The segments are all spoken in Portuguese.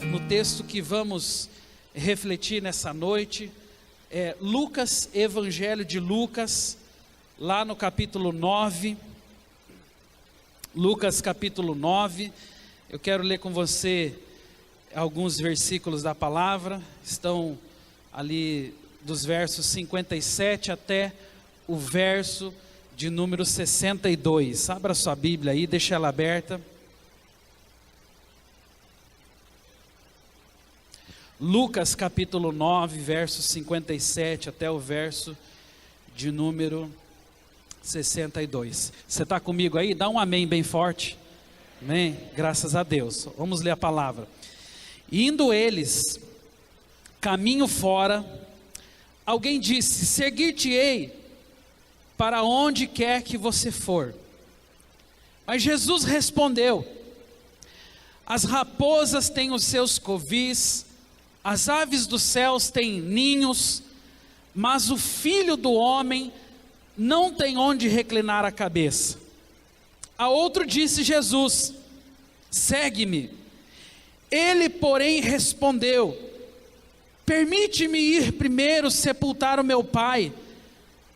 no texto que vamos refletir nessa noite, Lucas, Evangelho de Lucas, lá no capítulo 9, Lucas capítulo 9, eu quero ler com você alguns versículos da palavra, estão ali dos versos 57 até o verso de número 62, abra sua Bíblia aí, deixa ela aberta. Lucas capítulo 9, verso 57 até o verso de número 62. Você está comigo aí? Dá um amém bem forte. Amém? Graças a Deus. Vamos ler a palavra. Indo eles caminho fora, alguém disse: seguir-te-ei para onde quer que você for. Mas Jesus respondeu: as raposas têm os seus covis, as aves dos céus têm ninhos, mas o Filho do homem não tem onde reclinar a cabeça. A outro disse Jesus: segue-me. Ele, porém, respondeu: permite-me ir primeiro sepultar o meu pai.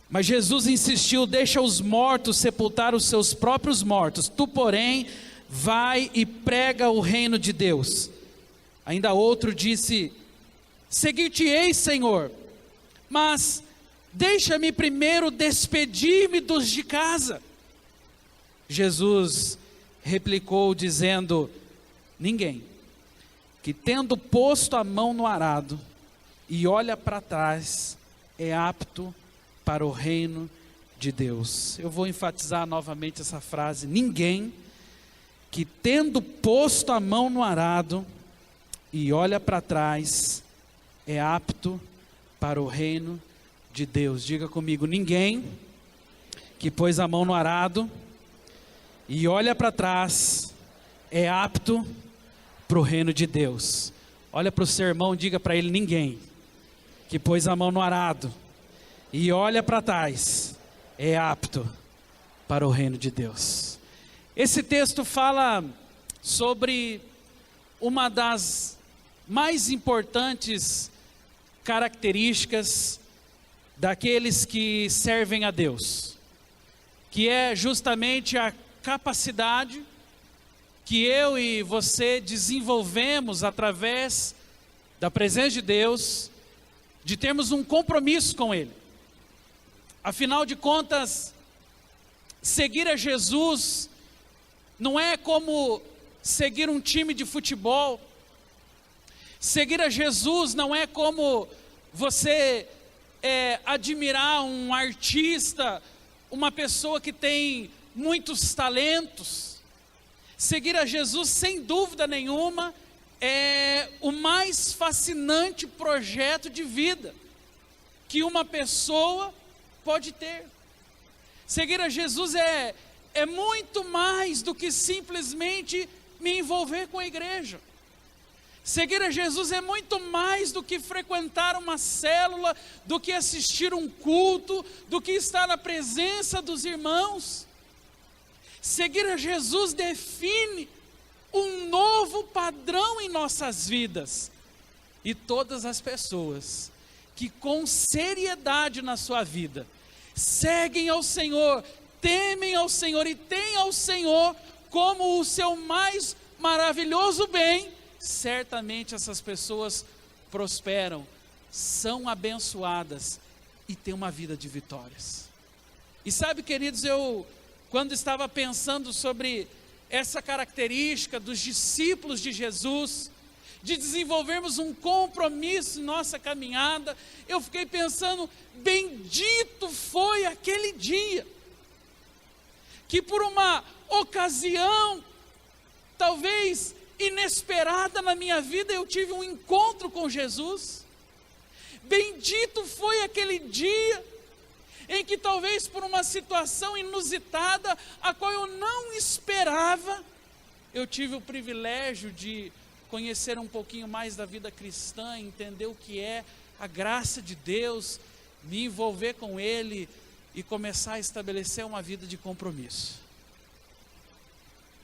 Mas Jesus insistiu: deixa os mortos sepultar os seus próprios mortos. Tu, porém, vai e prega o reino de Deus. Ainda outro disse: seguir-te-ei, Senhor, mas deixa-me primeiro despedir-me dos de casa. Jesus replicou dizendo: ninguém que tendo posto a mão no arado e olha para trás é apto para o reino de Deus. Eu vou enfatizar novamente essa frase: ninguém que tendo posto a mão no arado e olha para trás é apto para o reino de Deus. Diga comigo: ninguém que pôs a mão no arado e olha para trás é apto para o reino de Deus. Olha para o seu irmão, diga para ele: ninguém que pôs a mão no arado e olha para trás é apto para o reino de Deus. Esse texto fala sobre uma das mais importantes características daqueles que servem a Deus, que é justamente a capacidade que eu e você desenvolvemos através da presença de Deus, de termos um compromisso com Ele. Afinal de contas, seguir a Jesus não é como seguir um time de futebol. Seguir a Jesus não é como você admirar um artista, uma pessoa que tem muitos talentos. Seguir a Jesus, sem dúvida nenhuma, é o mais fascinante projeto de vida que uma pessoa pode ter. Seguir a Jesus é muito mais do que simplesmente me envolver com a igreja. Seguir a Jesus é muito mais do que frequentar uma célula, do que assistir um culto, do que estar na presença dos irmãos. Seguir a Jesus define um novo padrão em nossas vidas. E todas as pessoas que com seriedade na sua vida seguem ao Senhor, temem ao Senhor e têm ao Senhor como o seu mais maravilhoso bem, certamente essas pessoas prosperam, são abençoadas e têm uma vida de vitórias. E sabe, queridos, quando estava pensando sobre essa característica dos discípulos de Jesus, de desenvolvermos um compromisso em nossa caminhada, eu fiquei pensando: bendito foi aquele dia, que por uma ocasião, talvez inesperada na minha vida, eu tive um encontro com Jesus. Bendito foi aquele dia em que talvez por uma situação inusitada, a qual eu não esperava, eu tive o privilégio de conhecer um pouquinho mais da vida cristã, entender o que é a graça de Deus, me envolver com Ele e começar a estabelecer uma vida de compromisso.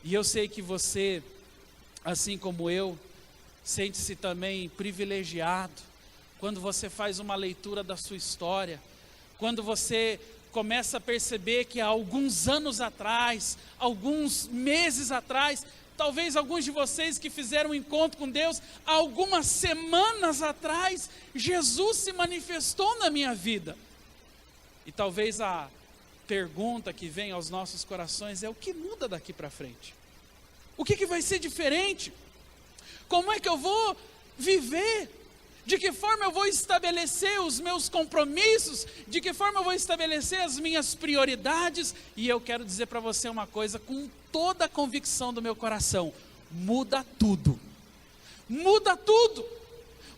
E eu sei que você, assim como eu, Sente-se também privilegiado quando você faz uma leitura da sua história, quando você começa a perceber que há alguns anos atrás, alguns meses atrás, talvez alguns de vocês que fizeram um encontro com Deus, há algumas semanas atrás, Jesus se manifestou na minha vida. E talvez a pergunta que vem aos nossos corações é: o que muda daqui para frente? O que vai ser diferente? Como é que eu vou viver? De que forma eu vou estabelecer os meus compromissos? De que forma eu vou estabelecer as minhas prioridades? E eu quero dizer para você uma coisa com toda a convicção do meu coração: muda tudo. Muda tudo.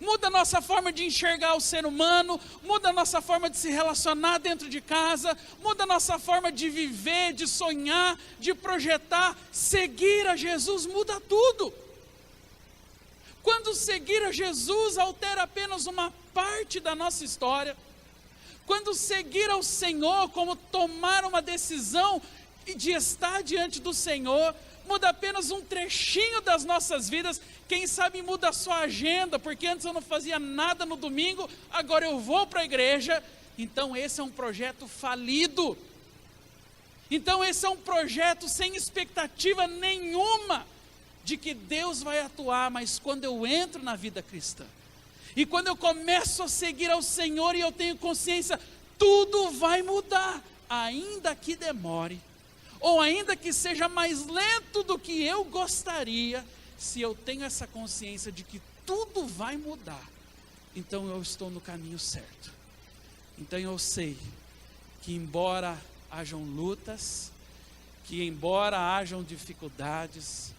Muda a nossa forma de enxergar o ser humano, muda a nossa forma de se relacionar dentro de casa, muda a nossa forma de viver, de sonhar, de projetar. Seguir a Jesus muda tudo. Quando seguir a Jesus altera apenas uma parte da nossa história, quando seguir ao Senhor, como tomar uma decisão de estar diante do Senhor, muda apenas um trechinho das nossas vidas. Quem sabe muda a sua agenda, porque antes eu não fazia nada no domingo, agora eu vou para a igreja. Então esse é um projeto falido. Então esse é um projeto sem expectativa nenhuma de que Deus vai atuar. Mas quando eu entro na vida cristã, e quando eu começo a seguir ao Senhor, e eu tenho consciência, tudo vai mudar, ainda que demore, ou ainda que seja mais lento do que eu gostaria. Se eu tenho essa consciência de que tudo vai mudar, então eu estou no caminho certo. Então eu sei que embora hajam lutas, que embora hajam dificuldades,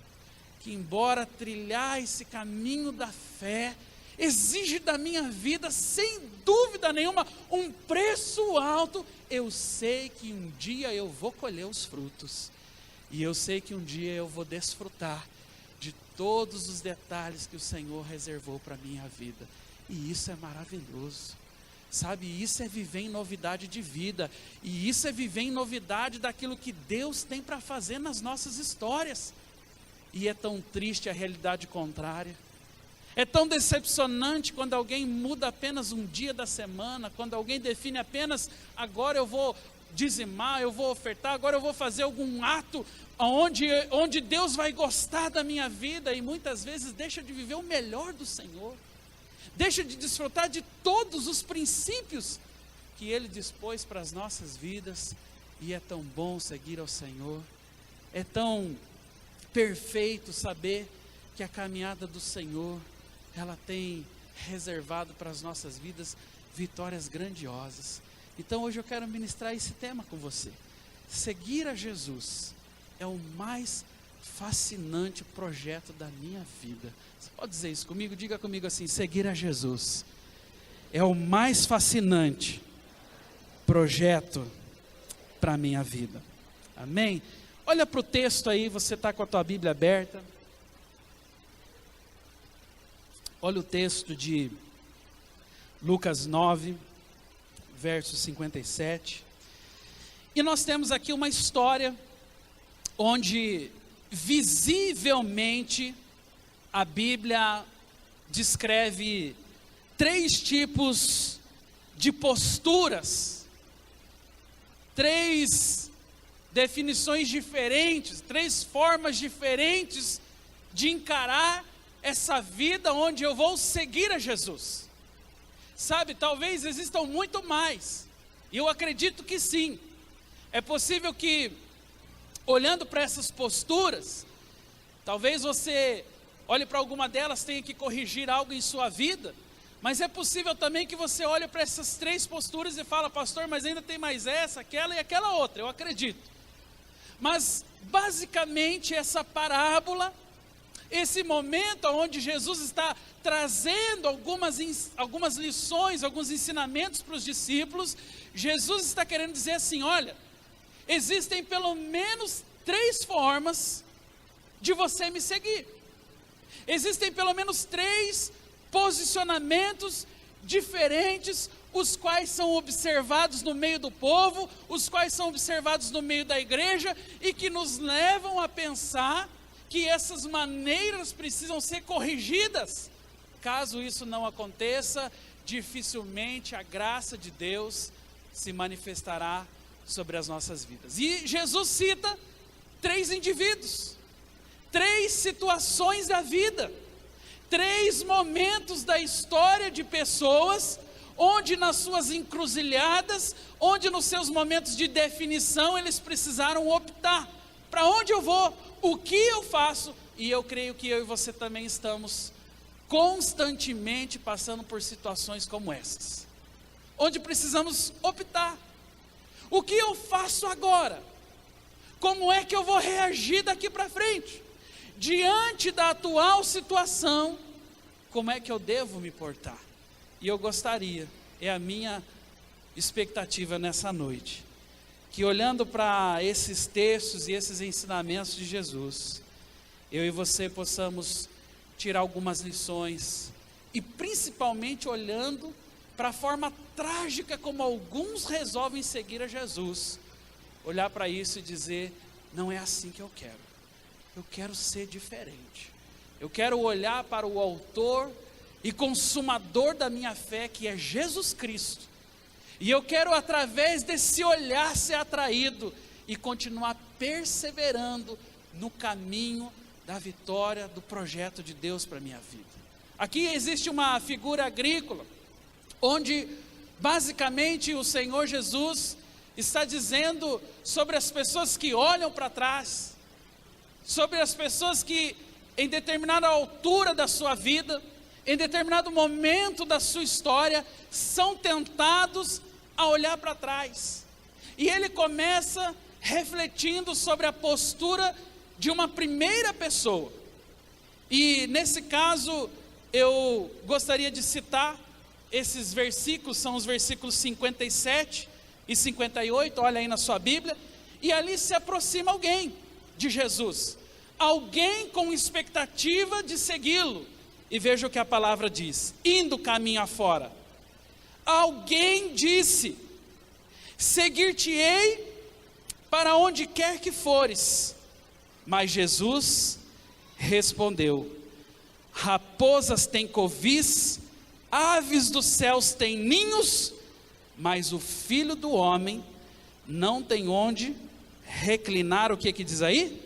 que embora trilhar esse caminho da fé exige da minha vida, sem dúvida nenhuma, um preço alto, eu sei que um dia eu vou colher os frutos, e eu sei que um dia eu vou desfrutar de todos os detalhes que o Senhor reservou para a minha vida. E isso é maravilhoso, sabe? Isso é viver em novidade de vida, e isso é viver em novidade daquilo que Deus tem para fazer nas nossas histórias. E é tão triste a realidade contrária. É tão decepcionante quando alguém muda apenas um dia da semana, quando alguém define apenas: agora eu vou dizimar, eu vou ofertar, agora eu vou fazer algum ato onde Deus vai gostar da minha vida, e muitas vezes deixa de viver o melhor do Senhor, deixa de desfrutar de todos os princípios que Ele dispôs para as nossas vidas. E é tão bom seguir ao Senhor, é tão perfeito saber que a caminhada do Senhor, ela tem reservado para as nossas vidas vitórias grandiosas. Então hoje eu quero ministrar esse tema com você. Seguir a Jesus é o mais fascinante projeto da minha vida. Você pode dizer isso comigo? Diga comigo assim: seguir a Jesus é o mais fascinante projeto para a minha vida. Amém? Olha para o texto aí, você está com a tua Bíblia aberta. Olha o texto de Lucas 9, verso 57. E nós temos aqui uma história onde visivelmente a Bíblia descreve 3 tipos de posturas, 3 definições diferentes, 3 formas diferentes de encarar essa vida onde eu vou seguir a Jesus. Sabe, talvez existam muito mais, e eu acredito que sim. É possível que, olhando para essas posturas, talvez você olhe para alguma delas, tenha que corrigir algo em sua vida, mas é possível também que você olhe para essas 3 posturas e fala: pastor, mas ainda tem mais essa, aquela e aquela outra. Eu acredito. Mas basicamente essa parábola, esse momento onde Jesus está trazendo algumas lições, alguns ensinamentos para os discípulos, Jesus está querendo dizer assim: olha, existem pelo menos 3 formas de você me seguir. Existem pelo menos 3 posicionamentos diferentes, os quais são observados no meio do povo, os quais são observados no meio da igreja, e que nos levam a pensar que essas maneiras precisam ser corrigidas. Caso isso não aconteça, dificilmente a graça de Deus se manifestará sobre as nossas vidas. E Jesus cita 3 indivíduos, 3 situações da vida, 3 momentos da história de pessoas, onde nas suas encruzilhadas, onde nos seus momentos de definição, eles precisaram optar, para onde eu vou, o que eu faço, e eu creio que eu e você também estamos constantemente passando por situações como essas, onde precisamos optar, o que eu faço agora, como é que eu vou reagir daqui para frente, diante da atual situação, como é que eu devo me portar? E eu gostaria, é a minha expectativa nessa noite, que olhando para esses textos e esses ensinamentos de Jesus, eu e você possamos tirar algumas lições, e principalmente olhando para a forma trágica como alguns resolvem seguir a Jesus, olhar para isso e dizer, não é assim que eu quero ser diferente, eu quero olhar para o autor e consumador da minha fé, que é Jesus Cristo, e eu quero através desse olhar ser atraído, e continuar perseverando no caminho da vitória do projeto de Deus para a minha vida. Aqui existe uma figura agrícola, onde basicamente o Senhor Jesus está dizendo sobre as pessoas que olham para trás, sobre as pessoas que em determinada altura da sua vida, em determinado momento da sua história, são tentados a olhar para trás. E ele começa refletindo sobre a postura de uma primeira pessoa. E nesse caso, eu gostaria de citar esses versículos, são os versículos 57 e 58, olha aí na sua Bíblia, e ali se aproxima alguém de Jesus, alguém com expectativa de segui-lo, e veja o que a palavra diz, indo caminho afora, alguém disse, seguir-te-ei para onde quer que fores, mas Jesus respondeu, raposas têm covis, aves dos céus têm ninhos, mas o Filho do Homem não tem onde reclinar, o que diz aí?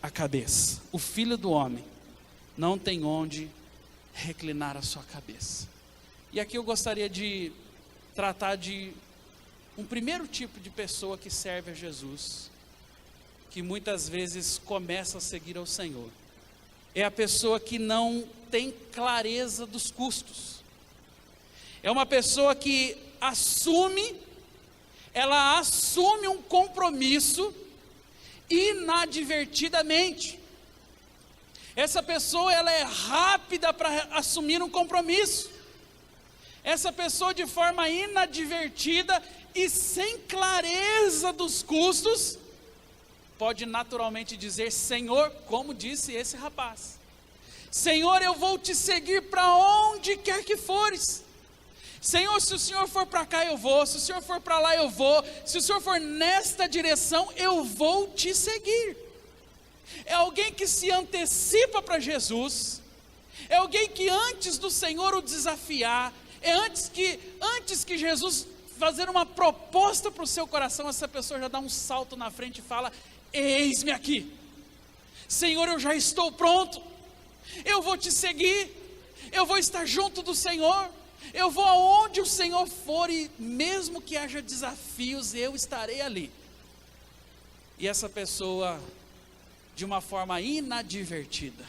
A cabeça. O Filho do Homem não tem onde reclinar a sua cabeça. E aqui eu gostaria de tratar de um primeiro tipo de pessoa que serve a Jesus, que muitas vezes começa a seguir ao Senhor. É a pessoa que não tem clareza dos custos. É uma pessoa que ela assume um compromisso inadvertidamente. Essa pessoa, ela é rápida para assumir um compromisso. Essa pessoa, de forma inadvertida e sem clareza dos custos, pode naturalmente dizer, Senhor, como disse esse rapaz, Senhor, eu vou te seguir para onde quer que fores. Senhor, se o Senhor for para cá eu vou, se o Senhor for para lá eu vou, se o Senhor for nesta direção eu vou te seguir. É alguém que se antecipa para Jesus, é alguém que antes do Senhor o desafiar, antes que Jesus fazer uma proposta para o seu coração, essa pessoa já dá um salto na frente e fala, eis-me aqui, Senhor, eu já estou pronto, eu vou te seguir, eu vou estar junto do Senhor, eu vou aonde o Senhor for, e mesmo que haja desafios, eu estarei ali. E essa pessoa, de uma forma inadvertida,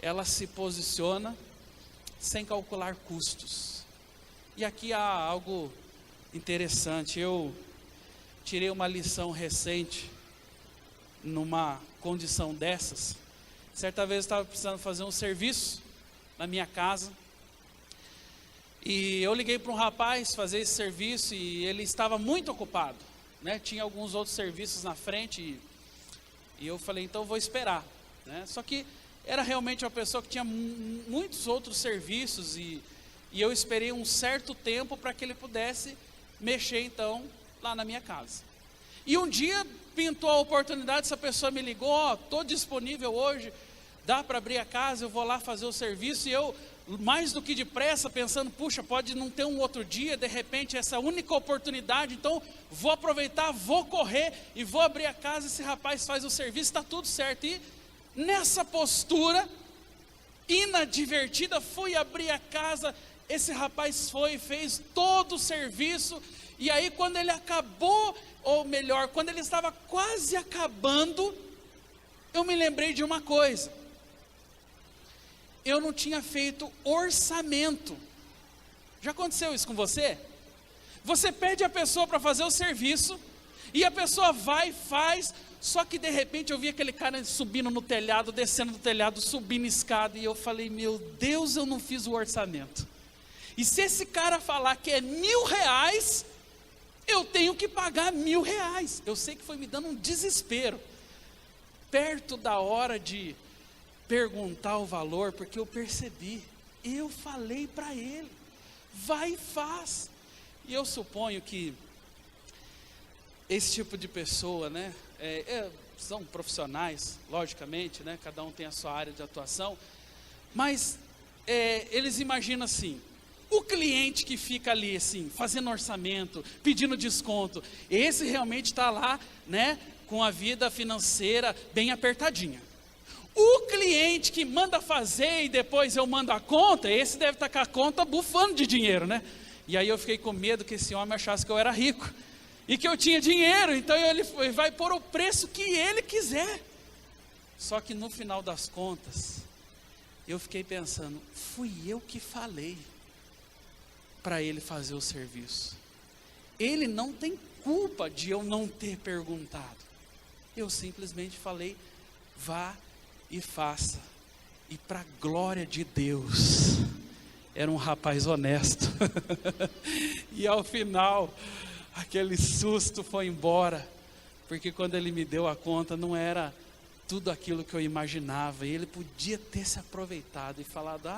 ela se posiciona sem calcular custos. E aqui há algo interessante. Eu tirei uma lição recente numa condição dessas. Certa vez eu estava precisando fazer um serviço na minha casa, e eu liguei para um rapaz fazer esse serviço, e ele estava muito ocupado, né? Tinha alguns outros serviços na frente, e eu falei, então eu vou esperar, né? Só que era realmente uma pessoa que tinha muitos outros serviços, e eu esperei um certo tempo para que ele pudesse mexer então lá na minha casa. E um dia pintou a oportunidade, essa pessoa me ligou, ó, estou disponível hoje, dá para abrir a casa, eu vou lá fazer o serviço, e eu, mais do que depressa, pensando, puxa, pode não ter um outro dia, de repente essa única oportunidade, então vou aproveitar, vou correr e vou abrir a casa, esse rapaz faz o serviço, está tudo certo. E nessa postura inadvertida, fui abrir a casa, esse rapaz foi, fez todo o serviço, e aí quando ele acabou, ou melhor, quando ele estava quase acabando, eu me lembrei de uma coisa: eu não tinha feito orçamento. Já aconteceu isso com você? Você pede a pessoa para fazer o serviço, e a pessoa vai e faz, só que de repente eu vi aquele cara subindo no telhado, descendo do telhado, subindo escada, e eu falei, meu Deus, eu não fiz o orçamento. E se esse cara falar que é R$1.000, eu tenho que pagar R$1.000. Eu sei que foi me dando um desespero, perto da hora de perguntar o valor, porque eu percebi, eu falei para ele, vai e faz. E eu suponho que esse tipo de pessoa, né, são profissionais, logicamente, né, cada um tem a sua área de atuação, mas eles imaginam assim, o cliente que fica ali assim, fazendo orçamento, pedindo desconto, esse realmente está lá, né, com a vida financeira bem apertadinha. O cliente que manda fazer e depois eu mando a conta, esse deve estar com a conta bufando de dinheiro, né? E aí eu fiquei com medo que esse homem achasse que eu era rico e que eu tinha dinheiro, então ele vai pôr o preço que ele quiser. Só que no final das contas, eu fiquei pensando, fui eu que falei para ele fazer o serviço. Ele não tem culpa de eu não ter perguntado. Eu simplesmente falei, vá e faça. E para a glória de Deus, era um rapaz honesto. E ao final, aquele susto foi embora, porque quando ele me deu a conta, não era tudo aquilo que eu imaginava, e ele podia ter se aproveitado e falado,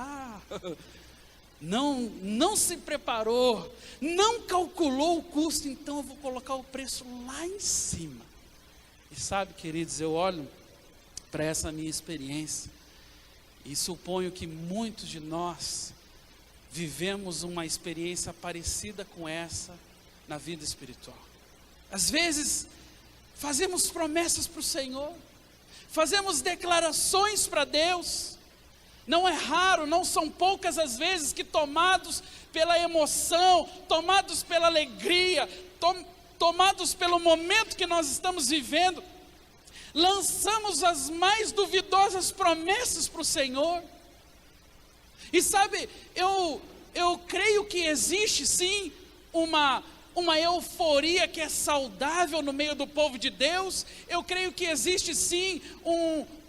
não se preparou, não calculou o custo, então eu vou colocar o preço lá em cima. E sabe, queridos, eu olho para essa minha experiência, e suponho que muitos de nós vivemos uma experiência parecida com essa na vida espiritual. Às vezes, fazemos promessas para o Senhor, fazemos declarações para Deus, não é raro, não são poucas as vezes que tomados pela emoção, tomados pela alegria, tomados pelo momento que nós estamos vivendo, lançamos as mais duvidosas promessas para o Senhor. E sabe, eu creio que existe sim uma euforia que é saudável no meio do povo de Deus. Eu creio que existe sim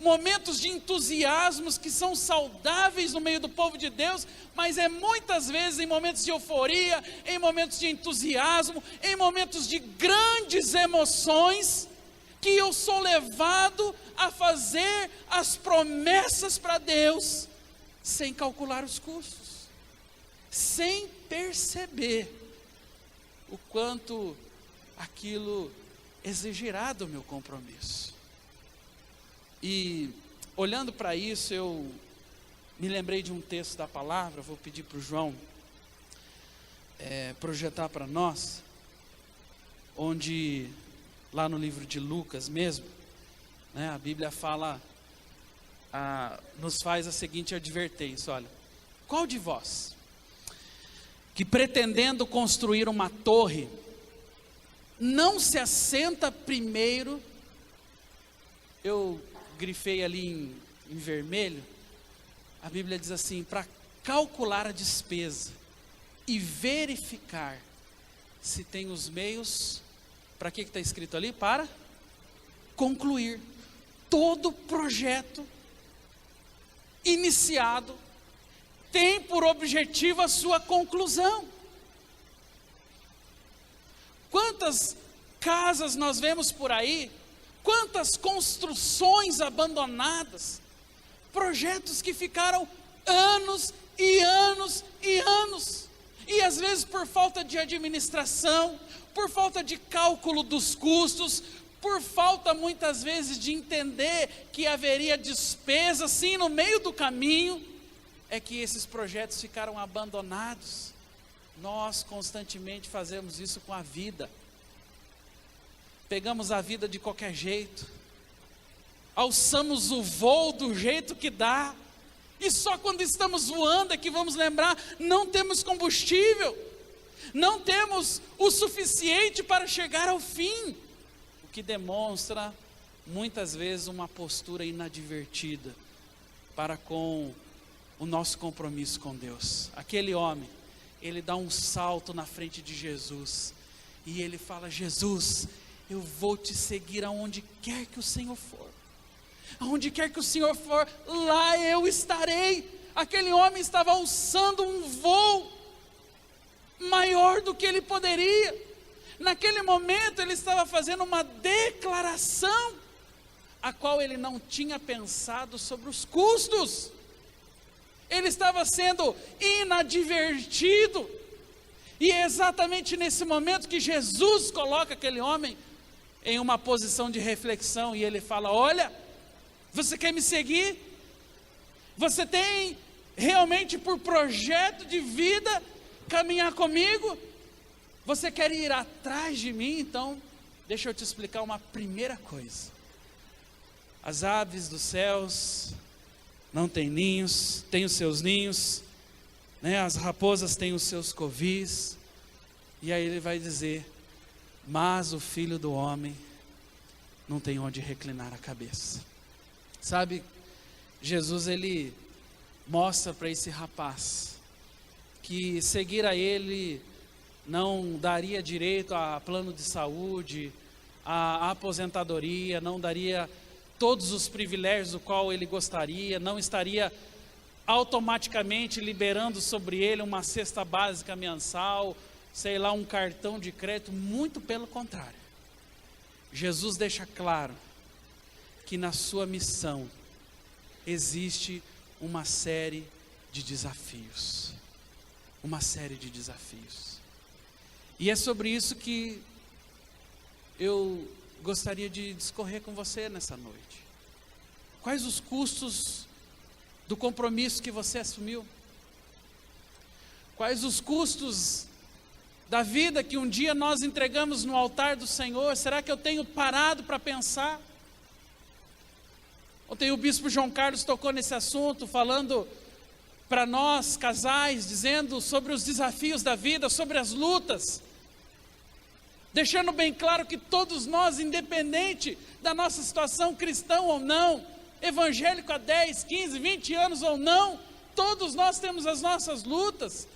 momentos de entusiasmos que são saudáveis no meio do povo de Deus, mas é muitas vezes em momentos de euforia, em momentos de entusiasmo, em momentos de grandes emoções, que eu sou levado a fazer as promessas para Deus, sem calcular os custos, sem perceber o quanto aquilo exigirá do meu compromisso. E olhando para isso, eu me lembrei de um texto da palavra, vou pedir para o João projetar para nós, onde lá no livro de Lucas mesmo, né, a Bíblia fala, nos faz a seguinte advertência, olha, qual de vós, que pretendendo construir uma torre, não se assenta primeiro, eu grifei ali em vermelho, a Bíblia diz assim, para calcular a despesa e verificar se tem os meios, para que está escrito ali? Para concluir. Todo projeto iniciado tem por objetivo a sua conclusão. Quantas casas nós vemos por aí, quantas construções abandonadas, projetos que ficaram anos e anos e anos, e às vezes por falta de administração, por falta de cálculo dos custos, por falta muitas vezes de entender que haveria despesa sim no meio do caminho, é que esses projetos ficaram abandonados. Nós constantemente fazemos isso com a vida. Pegamos a vida de qualquer jeito, alçamos o voo do jeito que dá, e só quando estamos voando é que vamos lembrar, não temos combustível, não temos o suficiente para chegar ao fim, o que demonstra muitas vezes uma postura inadvertida para com o nosso compromisso com Deus. Aquele homem, ele dá um salto na frente de Jesus, e ele fala: Jesus, eu vou te seguir aonde quer que o Senhor for. Aonde quer que o Senhor for, lá eu estarei. Aquele homem estava alçando um voo maior do que ele poderia. Naquele momento ele estava fazendo uma declaração, a qual ele não tinha pensado sobre os custos. Ele estava sendo inadvertido. E é exatamente nesse momento que Jesus coloca aquele homem em uma posição de reflexão, e ele fala: olha, você quer me seguir? Você tem realmente por projeto de vida caminhar comigo? Você quer ir atrás de mim? Então, deixa eu te explicar uma primeira coisa. As aves dos céus não têm ninhos, têm os seus ninhos, né? As raposas têm os seus covis. E aí ele vai dizer: mas o Filho do Homem não tem onde reclinar a cabeça. Sabe, Jesus, ele mostra para esse rapaz que seguir a ele não daria direito a plano de saúde, a aposentadoria, não daria todos os privilégios do qual ele gostaria, não estaria automaticamente liberando sobre ele uma cesta básica mensal, sei lá, um cartão de crédito. Muito pelo contrário. Jesus deixa claro que na sua missão existe uma série de desafios. Uma série de desafios. E é sobre isso que eu gostaria de discorrer com você nessa noite. Quais os custos do compromisso que você assumiu? Quais os custos da vida que um dia nós entregamos no altar do Senhor? Será que eu tenho parado para pensar? Ontem o bispo João Carlos tocou nesse assunto, falando para nós casais, dizendo sobre os desafios da vida, sobre as lutas, deixando bem claro que todos nós, independente da nossa situação, cristão ou não, evangélico há 10, 15, 20 anos ou não, todos nós temos as nossas lutas,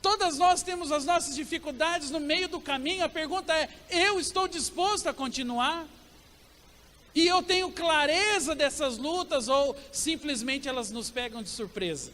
todas nós temos as nossas dificuldades no meio do caminho. A pergunta é: eu estou disposto a continuar? E eu tenho clareza dessas lutas, ou simplesmente elas nos pegam de surpresa?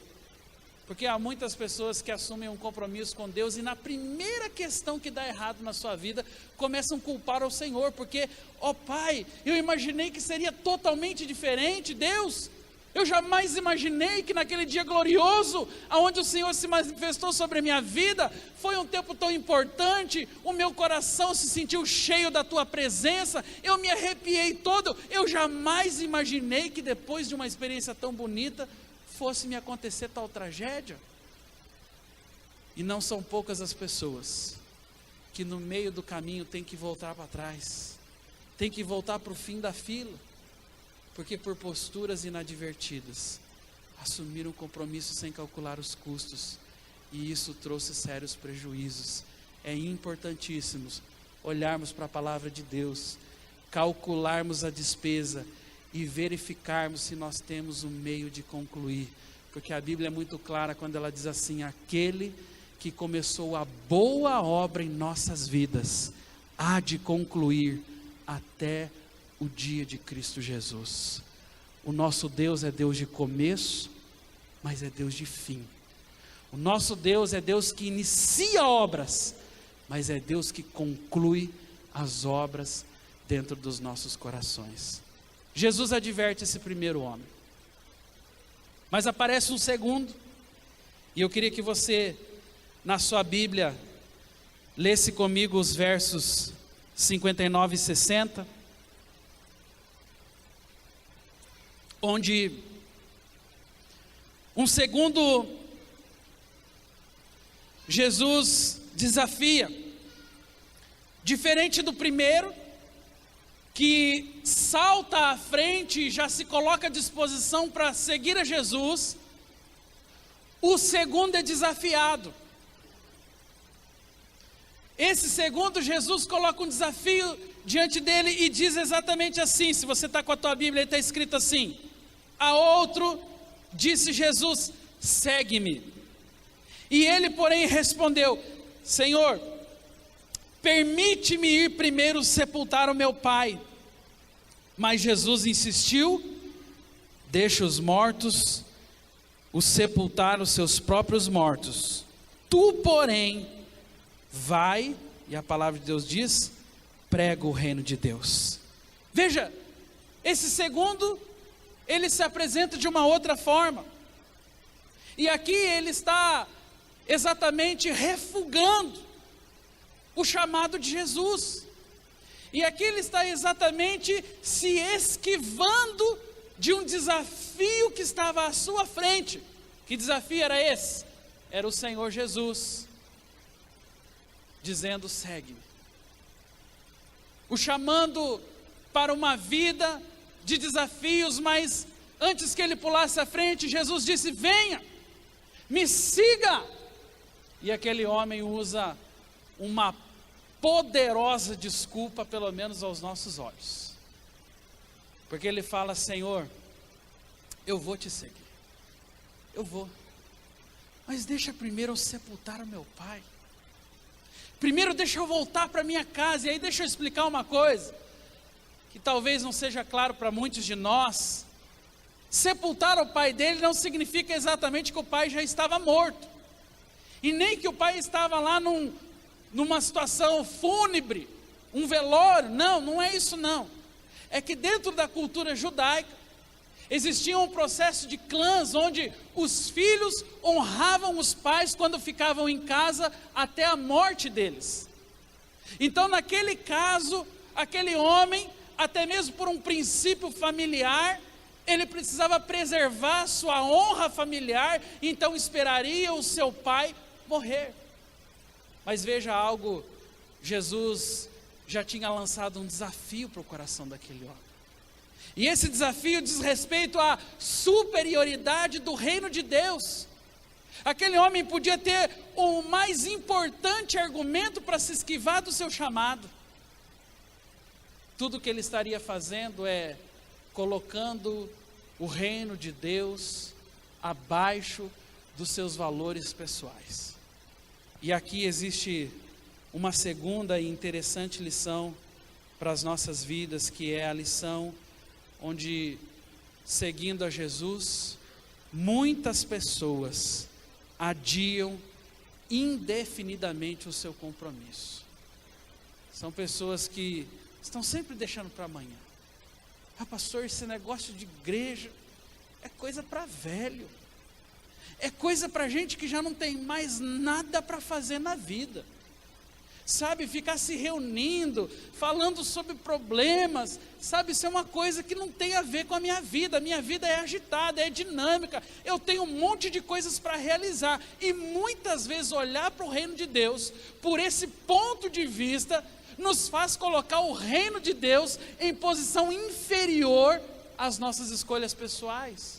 Porque há muitas pessoas que assumem um compromisso com Deus e na primeira questão que dá errado na sua vida, começam a culpar ao Senhor, porque, ó Pai, eu imaginei que seria totalmente diferente. Deus, eu jamais imaginei que naquele dia glorioso, onde o Senhor se manifestou sobre a minha vida, foi um tempo tão importante, o meu coração se sentiu cheio da Tua presença, eu me arrepiei todo. Eu jamais imaginei que depois de uma experiência tão bonita, fosse me acontecer tal tragédia. E não são poucas as pessoas que no meio do caminho tem que voltar para trás, tem que voltar para o fim da fila, porque por posturas inadvertidas, assumiram compromisso sem calcular os custos, e isso trouxe sérios prejuízos. É importantíssimo olharmos para a palavra de Deus, calcularmos a despesa e verificarmos se nós temos um meio de concluir, porque a Bíblia é muito clara quando ela diz assim: aquele que começou a boa obra em nossas vidas, há de concluir até o dia de Cristo Jesus. O nosso Deus é Deus de começo, mas é Deus de fim. O nosso Deus é Deus que inicia obras, mas é Deus que conclui as obras dentro dos nossos corações. Jesus adverte esse primeiro homem, mas aparece um segundo, e eu queria que você, na sua Bíblia, lesse comigo os versos 59 e 60, onde um segundo Jesus desafia, diferente do primeiro, que salta à frente e já se coloca à disposição para seguir a Jesus, o segundo é desafiado. Esse segundo, Jesus coloca um desafio diante dele e diz exatamente assim, se você está com a tua Bíblia, está escrito assim: a outro disse Jesus, segue-me. E ele, porém, respondeu, Senhor, permite-me ir primeiro sepultar o meu pai. Mas Jesus insistiu, deixa os mortos os sepultar os seus próprios mortos. Tu, porém, vai, e a palavra de Deus diz, prega o reino de Deus. Veja, esse segundo, ele se apresenta de uma outra forma. E aqui ele está exatamente refugando o chamado de Jesus. E aqui ele está exatamente se esquivando de um desafio que estava à sua frente. Que desafio era esse? Era o Senhor Jesus dizendo, segue-me. O chamando para uma vida de desafios, mas antes que ele pulasse à frente, Jesus disse, venha, me siga. E aquele homem usa uma poderosa desculpa, pelo menos aos nossos olhos, porque ele fala, Senhor, eu vou te seguir, eu vou, mas deixa primeiro eu sepultar o meu pai, primeiro deixa eu voltar para minha casa. E aí deixa eu explicar uma coisa, que talvez não seja claro para muitos de nós. Sepultar o pai dele não significa exatamente que o pai já estava morto, e nem que o pai estava lá numa situação fúnebre, um velório. Não, não é isso não. É que dentro da cultura judaica, existia um processo de clãs, onde os filhos honravam os pais quando ficavam em casa até a morte deles. Então naquele caso, aquele homem, até mesmo por um princípio familiar, ele precisava preservar sua honra familiar, então esperaria o seu pai morrer. Mas veja algo, Jesus já tinha lançado um desafio para o coração daquele homem. E esse desafio diz respeito à superioridade do reino de Deus. Aquele homem podia ter o mais importante argumento para se esquivar do seu chamado. Tudo que ele estaria fazendo é colocando o reino de Deus abaixo dos seus valores pessoais. E aqui existe uma segunda e interessante lição para as nossas vidas, que é a lição onde, seguindo a Jesus, muitas pessoas adiam indefinidamente o seu compromisso. São pessoas que estão sempre deixando para amanhã. Pastor, esse negócio de igreja é coisa para velho, é coisa para gente que já não tem mais nada para fazer na vida, sabe, ficar se reunindo, falando sobre problemas, sabe, isso é uma coisa que não tem a ver com a minha vida é agitada, é dinâmica, eu tenho um monte de coisas para realizar. E muitas vezes olhar para o reino de Deus, por esse ponto de vista, nos faz colocar o reino de Deus em posição inferior às nossas escolhas pessoais.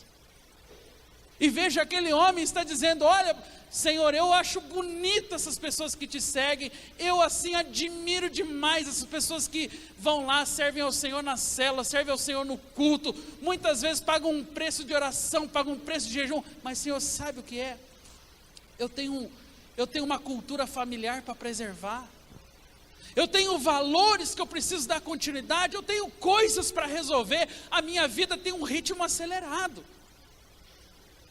E veja, aquele homem está dizendo, olha, Senhor, eu acho bonito essas pessoas que te seguem, eu assim admiro demais essas pessoas que vão lá, servem ao Senhor na célula, servem ao Senhor no culto, muitas vezes pagam um preço de oração, pagam um preço de jejum, mas Senhor, sabe o que é? Eu tenho uma cultura familiar para preservar, eu tenho valores que eu preciso dar continuidade, eu tenho coisas para resolver, a minha vida tem um ritmo acelerado.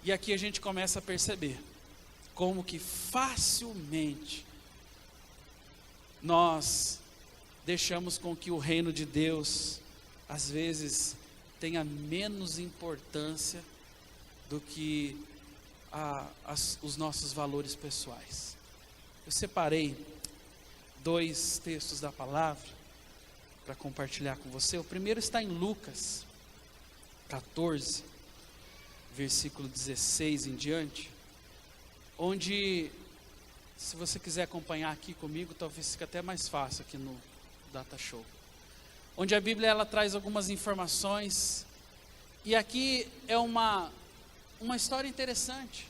E aqui a gente começa a perceber como que facilmente nós deixamos com que o reino de Deus, às vezes, tenha menos importância do que os nossos valores pessoais. Eu separei 2 textos da palavra, para compartilhar com você. O primeiro está em Lucas 14, versículo 16 em diante, onde, se você quiser acompanhar aqui comigo, talvez fique até mais fácil aqui no Data Show, onde a Bíblia ela traz algumas informações, e aqui é uma história interessante,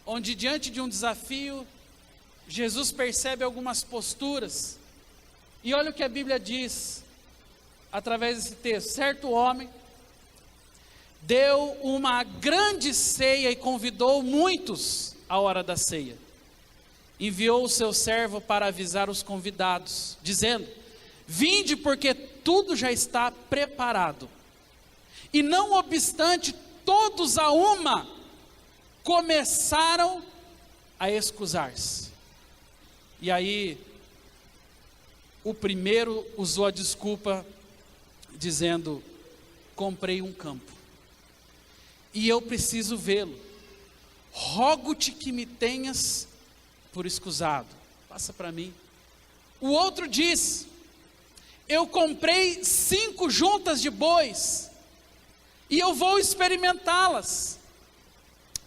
onde diante de um desafio, Jesus percebe algumas posturas, e olha o que a Bíblia diz, através desse texto: certo homem deu uma grande ceia e convidou muitos à hora da ceia. Enviou o seu servo para avisar os convidados, dizendo: vinde, porque tudo já está preparado. E não obstante, todos a uma começaram a excusar-se. E aí, o primeiro usou a desculpa, dizendo: comprei um campo, e eu preciso vê-lo. Rogo-te que me tenhas por escusado. Passa para mim. O outro diz: eu comprei 5 juntas de bois, e eu vou experimentá-las.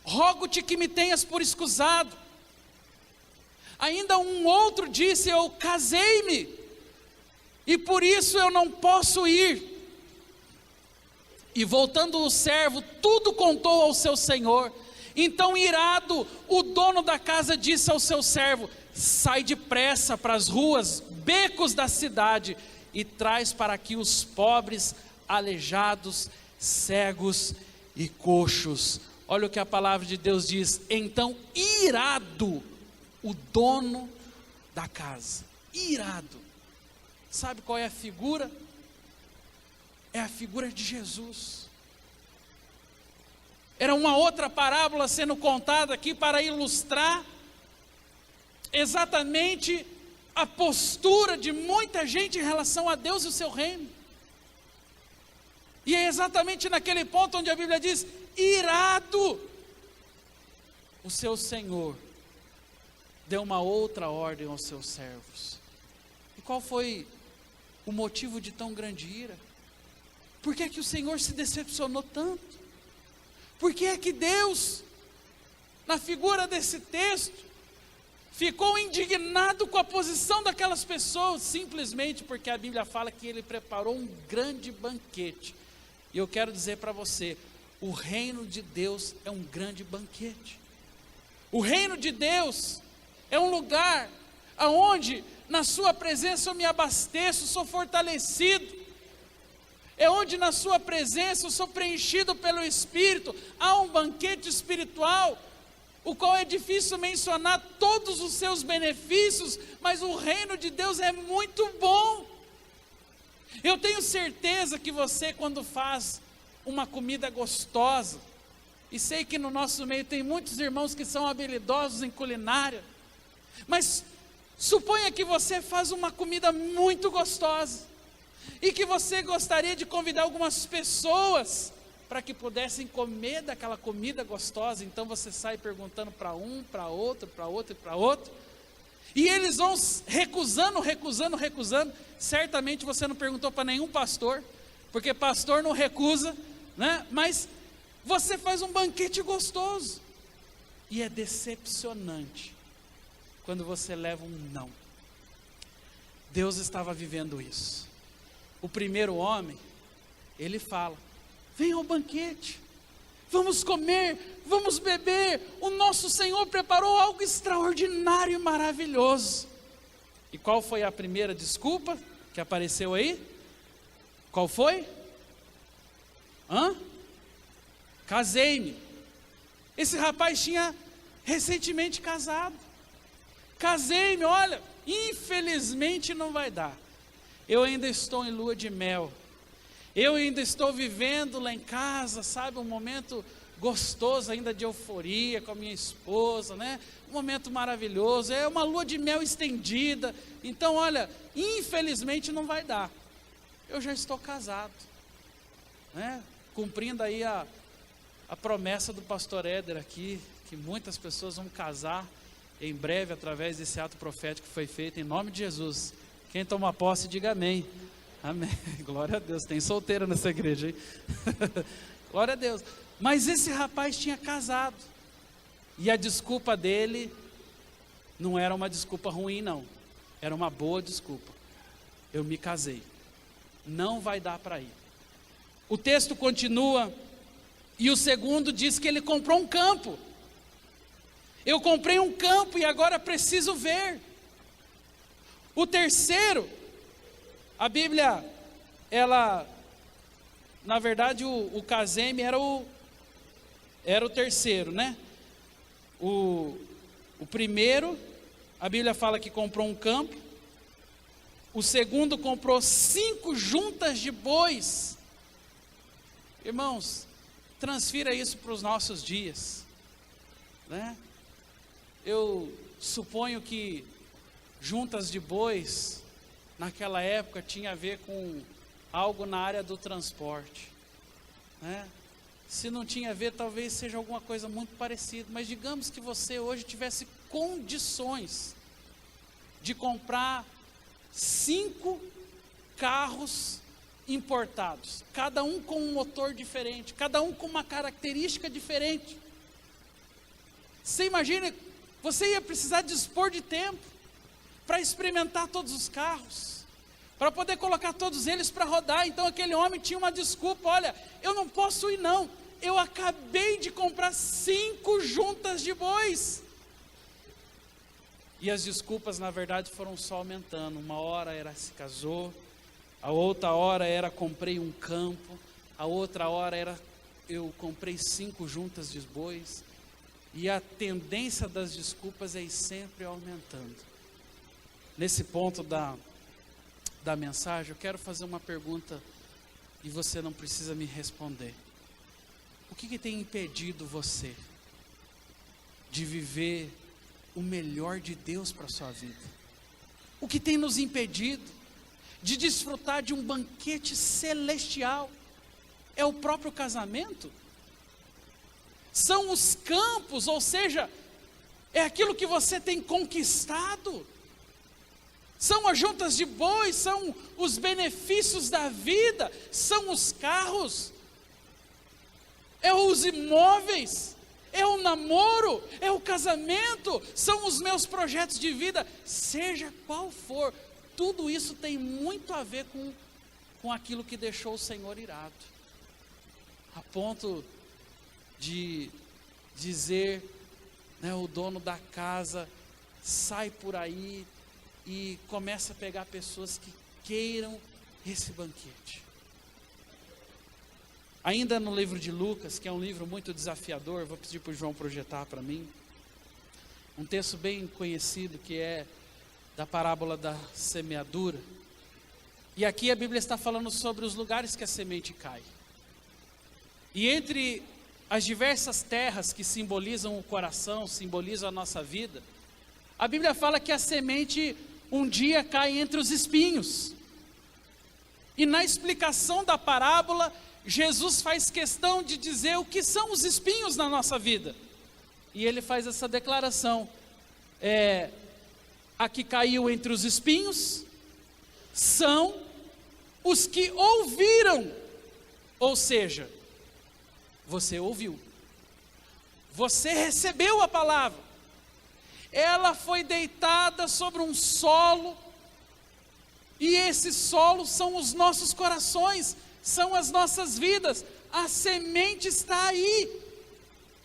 Rogo-te que me tenhas por escusado. Ainda um outro disse: eu casei-me, e por isso eu não posso ir. E voltando o servo, tudo contou ao seu senhor. Então, irado, o dono da casa disse ao seu servo: sai depressa para as ruas, becos da cidade, e traz para aqui os pobres, aleijados, cegos e coxos. Olha o que a palavra de Deus diz. Então, irado, o dono da casa, irado. Sabe qual é a figura? É a figura de Jesus. Era uma outra parábola sendo contada aqui para ilustrar exatamente a postura de muita gente em relação a Deus e o seu reino. E é exatamente naquele ponto onde a Bíblia diz: irado, o seu Senhor deu uma outra ordem aos seus servos. E qual foi o motivo de tão grande ira? Por que é que o Senhor se decepcionou tanto? Por que é que Deus, na figura desse texto, ficou indignado com a posição daquelas pessoas? Simplesmente porque a Bíblia fala que Ele preparou um grande banquete. E eu quero dizer para você, o reino de Deus é um grande banquete. O reino de Deus é um lugar aonde na sua presença eu me abasteço, sou fortalecido. É onde na sua presença eu sou preenchido pelo Espírito. Há um banquete espiritual, o qual é difícil mencionar todos os seus benefícios, mas o reino de Deus é muito bom. Eu tenho certeza que você, quando faz uma comida gostosa, e sei que no nosso meio tem muitos irmãos que são habilidosos em culinária, mas suponha que você faz uma comida muito gostosa, e que você gostaria de convidar algumas pessoas para que pudessem comer daquela comida gostosa. Então você sai perguntando para um, para outro, para outro e para outro, e eles vão recusando. Certamente você não perguntou para nenhum pastor, porque pastor não recusa, né? Mas você faz um banquete gostoso, e é decepcionante quando você leva um não. Deus estava vivendo isso. O primeiro homem, ele fala: venha ao banquete, vamos comer, vamos beber, o nosso Senhor preparou algo extraordinário e maravilhoso. E qual foi a primeira desculpa que apareceu aí? Qual foi? Casei-me. Esse rapaz tinha recentemente casado. Casei-me, olha, infelizmente não vai dar. Eu ainda estou em lua de mel. Eu ainda estou vivendo lá em casa, sabe, um momento gostoso ainda de euforia com a minha esposa, né? Um momento maravilhoso, é uma lua de mel estendida. Então, olha, infelizmente não vai dar. Eu já estou casado, né? Cumprindo aí a promessa do pastor Éder aqui, que muitas pessoas vão casar em breve através desse ato profético que foi feito em nome de Jesus. Quem toma posse, diga amém. Amém. Glória a Deus. Tem solteiro nessa igreja, hein? Glória a Deus. Mas esse rapaz tinha casado. E a desculpa dele não era uma desculpa ruim, não. Era uma boa desculpa. Eu me casei. Não vai dar para ir. O texto continua. E o segundo diz que ele comprou um campo. Eu comprei um campo e agora preciso ver. O terceiro, a Bíblia, na verdade o Caseme era o terceiro, né? O primeiro, a Bíblia fala que comprou um campo. O segundo comprou 5 juntas de bois. Irmãos, transfira isso para os nossos dias, né? Eu suponho que juntas de bois, naquela época, tinha a ver com algo na área do transporte, né? Se não tinha a ver, talvez seja alguma coisa muito parecida, mas digamos que você hoje tivesse condições de comprar 5 carros importados, cada um com um motor diferente, cada um com uma característica diferente. Você imagina, você ia precisar dispor de tempo para experimentar todos os carros, para poder colocar todos eles para rodar. Então aquele homem tinha uma desculpa: olha, eu não posso ir não, eu acabei de comprar 5 juntas de bois. E as desculpas na verdade foram só aumentando. Uma hora era se casou, a outra hora era comprei um campo, a outra hora era eu comprei 5 juntas de bois. E a tendência das desculpas é ir sempre aumentando. Nesse ponto da mensagem, eu quero fazer uma pergunta e você não precisa me responder. O que tem impedido você de viver o melhor de Deus para a sua vida? O que tem nos impedido de desfrutar de um banquete celestial? É o próprio casamento? São os campos, ou seja, é aquilo que você tem conquistado? São as juntas de bois, são os benefícios da vida, são os carros, é os imóveis, é o namoro, é o casamento, são os meus projetos de vida, seja qual for, tudo isso tem muito a ver com aquilo que deixou o Senhor irado, a ponto de dizer, né, o dono da casa sai por aí e começa a pegar pessoas que queiram esse banquete. Ainda no livro de Lucas, que é um livro muito desafiador, vou pedir para o João projetar para mim, um texto bem conhecido que é da parábola da semeadura. E aqui a Bíblia está falando sobre os lugares que a semente cai. E entre as diversas terras que simbolizam o coração, simbolizam a nossa vida, a Bíblia fala que a semente um dia cai entre os espinhos. E na explicação da parábola, Jesus faz questão de dizer o que são os espinhos na nossa vida. E ele faz essa declaração: a que caiu entre os espinhos são os que ouviram, ou seja, você ouviu, você recebeu a palavra, ela foi deitada sobre um solo, e esse solo são os nossos corações, são as nossas vidas, a semente está aí,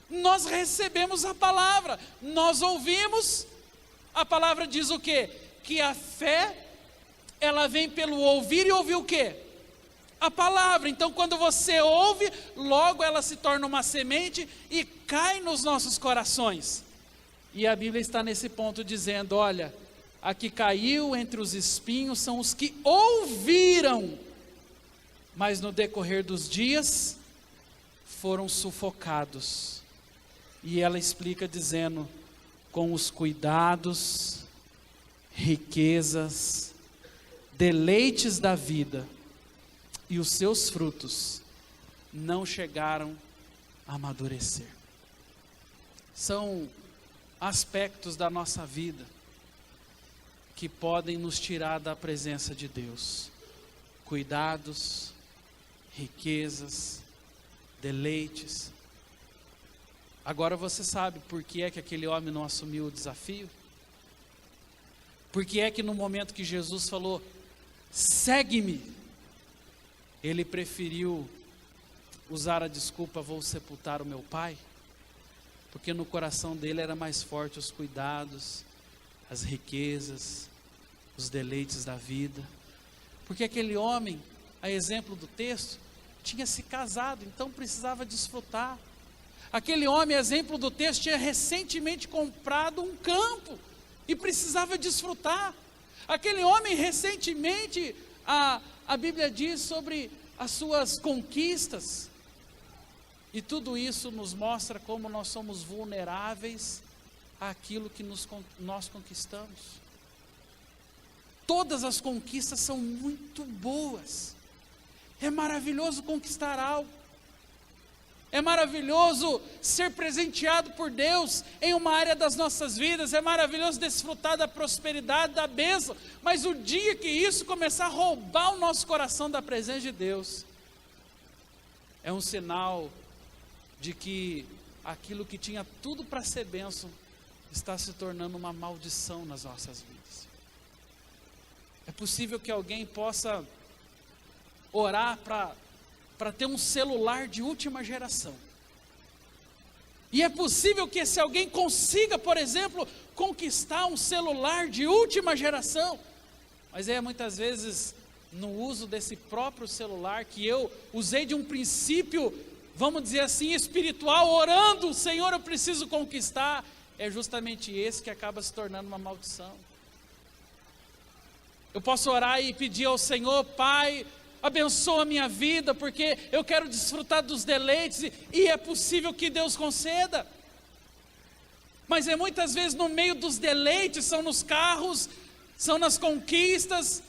nós recebemos a palavra, nós ouvimos, a palavra diz o quê? Que a fé, ela vem pelo ouvir, e ouvir o quê? A palavra. Então quando você ouve, logo ela se torna uma semente e cai nos nossos corações. E a Bíblia está nesse ponto dizendo: olha, a que caiu entre os espinhos são os que ouviram, mas no decorrer dos dias foram sufocados. E ela explica dizendo: com os cuidados, riquezas, deleites da vida, e os seus frutos não chegaram a amadurecer. São aspectos da nossa vida que podem nos tirar da presença de Deus: cuidados, riquezas, deleites. Agora você sabe por que é que aquele homem não assumiu o desafio? Por que é que no momento que Jesus falou, segue-me, ele preferiu usar a desculpa, vou sepultar o meu pai? Porque no coração dele era mais forte os cuidados, as riquezas, os deleites da vida. Porque aquele homem, a exemplo do texto, tinha se casado, então precisava desfrutar. Aquele homem, a exemplo do texto, tinha recentemente comprado um campo e precisava desfrutar. Aquele homem recentemente, a Bíblia diz sobre as suas conquistas. E tudo isso nos mostra como nós somos vulneráveis àquilo que nós conquistamos. Todas as conquistas são muito boas. É maravilhoso conquistar algo. É maravilhoso ser presenteado por Deus em uma área das nossas vidas. É maravilhoso desfrutar da prosperidade, da bênção. Mas o dia que isso começar a roubar o nosso coração da presença de Deus, é um sinal de que aquilo que tinha tudo para ser bênção está se tornando uma maldição nas nossas vidas. É possível que alguém possa orar para ter um celular de última geração. E é possível que esse alguém consiga, por exemplo, conquistar um celular de última geração. Mas é muitas vezes no uso desse próprio celular que eu usei de um princípio, vamos dizer assim, espiritual, orando, Senhor, eu preciso conquistar. É justamente esse que acaba se tornando uma maldição. Eu posso orar e pedir ao Senhor, Pai, abençoa a minha vida, porque eu quero desfrutar dos deleites, e é possível que Deus conceda. Mas é muitas vezes no meio dos deleites, são nos carros, são nas conquistas,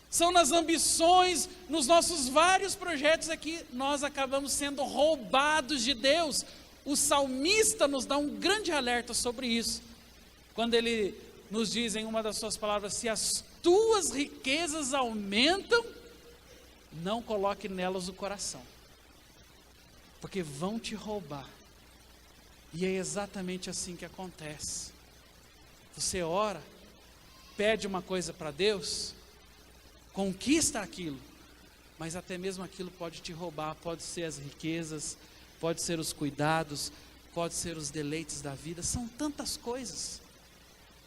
são nas ambições, nos nossos vários projetos aqui, nós acabamos sendo roubados de Deus. O salmista nos dá um grande alerta sobre isso, quando ele nos diz em uma das suas palavras, se as tuas riquezas aumentam, não coloque nelas o coração, porque vão te roubar. E é exatamente assim que acontece. Você ora, pede uma coisa para Deus, conquista aquilo, mas até mesmo aquilo pode te roubar. Pode ser as riquezas, pode ser os cuidados, pode ser os deleites da vida. São tantas coisas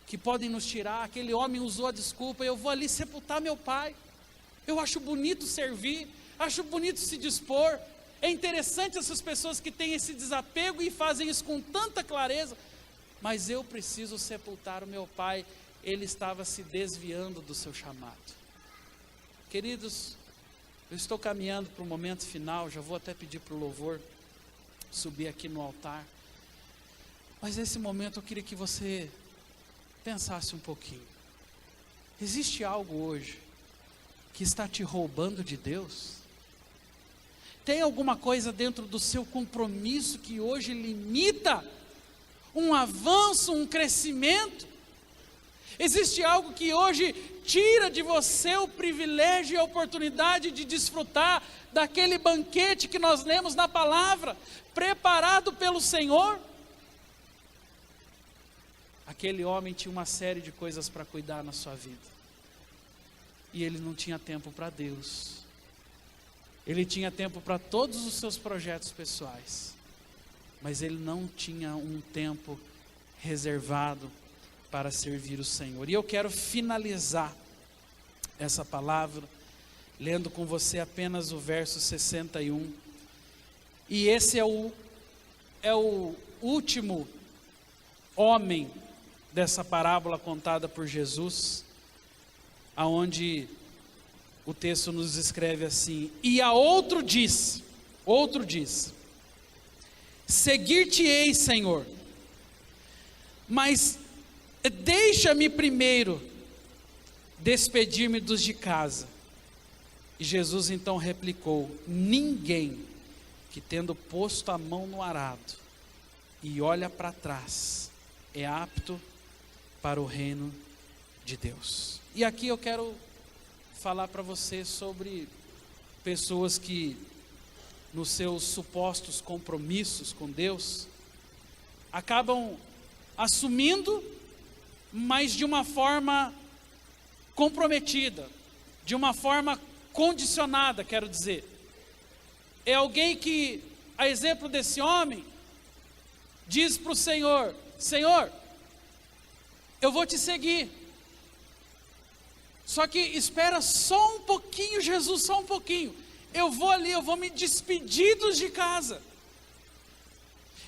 que podem nos tirar. Aquele homem usou a desculpa, eu vou ali sepultar meu pai. Eu acho bonito servir, acho bonito se dispor. É interessante essas pessoas que têm esse desapego e fazem isso com tanta clareza. Mas eu preciso sepultar o meu pai. Ele estava se desviando do seu chamado. Queridos, eu estou caminhando para o momento final. Já vou até pedir para o louvor subir aqui no altar. Mas nesse momento eu queria que você pensasse um pouquinho. Existe algo hoje que está te roubando de Deus? Tem alguma coisa dentro do seu compromisso que hoje limita um avanço, um crescimento? Existe algo que hoje tira de você o privilégio e a oportunidade de desfrutar daquele banquete que nós lemos na palavra, preparado pelo Senhor? Aquele homem tinha uma série de coisas para cuidar na sua vida. E ele não tinha tempo para Deus. Ele tinha tempo para todos os seus projetos pessoais. Mas ele não tinha um tempo reservado para servir o Senhor. E eu quero finalizar essa palavra lendo com você apenas o verso 61. E esse é o último homem dessa parábola contada por Jesus, aonde o texto nos escreve assim: e a outro diz, seguir-te-ei, Senhor, mas deixa-me primeiro despedir-me dos de casa. E Jesus então replicou: ninguém que tendo posto a mão no arado e olha para trás é apto para o reino de Deus. E aqui eu quero falar para você sobre pessoas que, nos seus supostos compromissos com Deus, acabam assumindo, mas de uma forma comprometida, de uma forma condicionada, quero dizer. É alguém que, a exemplo desse homem, diz para o Senhor: Senhor, eu vou te seguir, só que espera só um pouquinho, Jesus, só um pouquinho. Eu vou ali, eu vou me despedir dos de casa.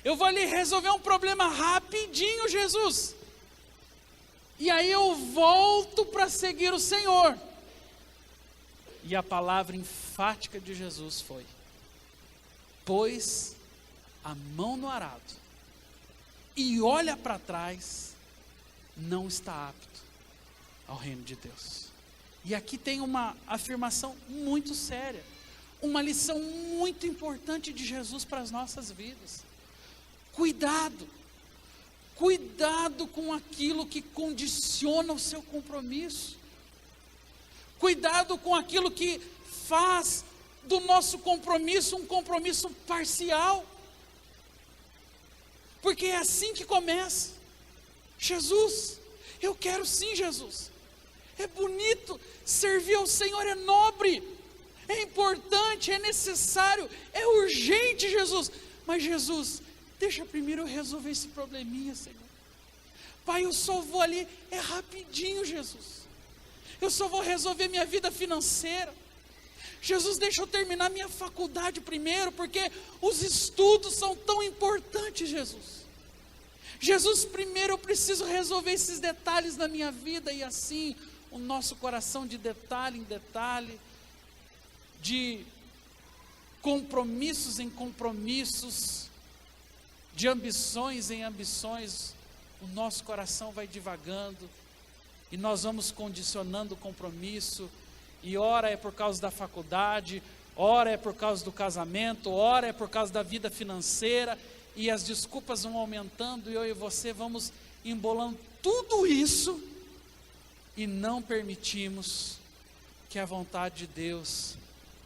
Eu vou ali resolver um problema rapidinho, Jesus. E aí eu volto para seguir o Senhor. E a palavra enfática de Jesus foi: pôs a mão no arado e olha para trás, não está apto ao reino de Deus. E aqui tem uma afirmação muito séria, uma lição muito importante de Jesus para as nossas vidas. Cuidado com aquilo que condiciona o seu compromisso. Cuidado com aquilo que faz do nosso compromisso um compromisso parcial. Porque é assim que começa. Jesus, eu quero sim, Jesus. É bonito, servir ao Senhor é nobre, é importante, é necessário, é urgente, Jesus. Mas Jesus, deixa primeiro eu resolver esse probleminha, Senhor. Pai, eu só vou ali, é rapidinho, Jesus. Eu só vou resolver minha vida financeira. Jesus, deixa eu terminar minha faculdade primeiro, porque os estudos são tão importantes, Jesus. Jesus, primeiro eu preciso resolver esses detalhes na minha vida. E assim, o nosso coração, de detalhe em detalhe, de compromissos em compromissos, de ambições em ambições, o nosso coração vai divagando, e nós vamos condicionando o compromisso, e ora é por causa da faculdade, ora é por causa do casamento, ora é por causa da vida financeira, e as desculpas vão aumentando, e eu e você vamos embolando tudo isso, e não permitimos que a vontade de Deus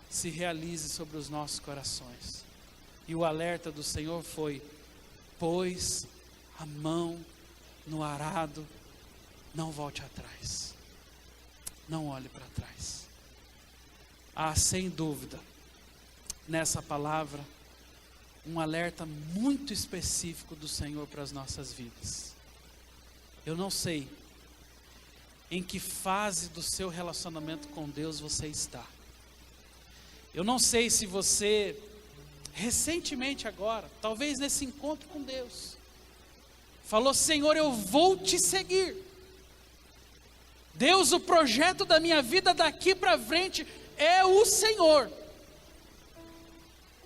se realize sobre os nossos corações. E o alerta do Senhor foi: pôs a mão no arado, não volte atrás, não olhe para trás. Há, sem dúvida, nessa palavra, um alerta muito específico do Senhor para as nossas vidas. Eu não sei em que fase do seu relacionamento com Deus você está. Eu não sei se você, recentemente agora, talvez nesse encontro com Deus, falou: Senhor, eu vou te seguir. Deus, o projeto da minha vida daqui para frente é o Senhor.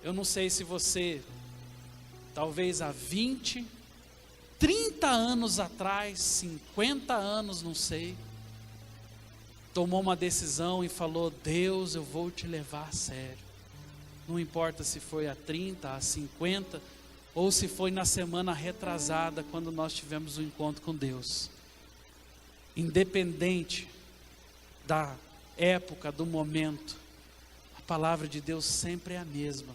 Eu não sei se você, talvez há 20, 30 anos atrás, 50 anos, não sei, tomou uma decisão e falou: Deus, eu vou te levar a sério. Não importa se foi há 30, há 50, ou se foi na semana retrasada, quando nós tivemos um encontro com Deus. Independente da época, do momento, a palavra de Deus sempre é a mesma: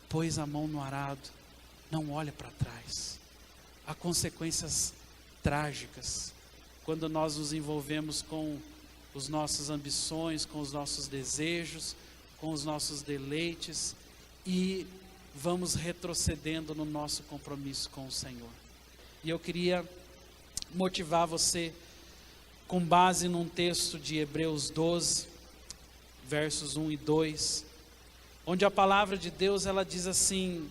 pôs a mão no arado, não olha para trás. Há consequências trágicas quando nós nos envolvemos com os nossas ambições, com os nossos desejos, com os nossos deleites, e vamos retrocedendo no nosso compromisso com o Senhor. E eu queria motivar você com base num texto de Hebreus 12, versos 1 e 2, onde a palavra de Deus, ela diz assim: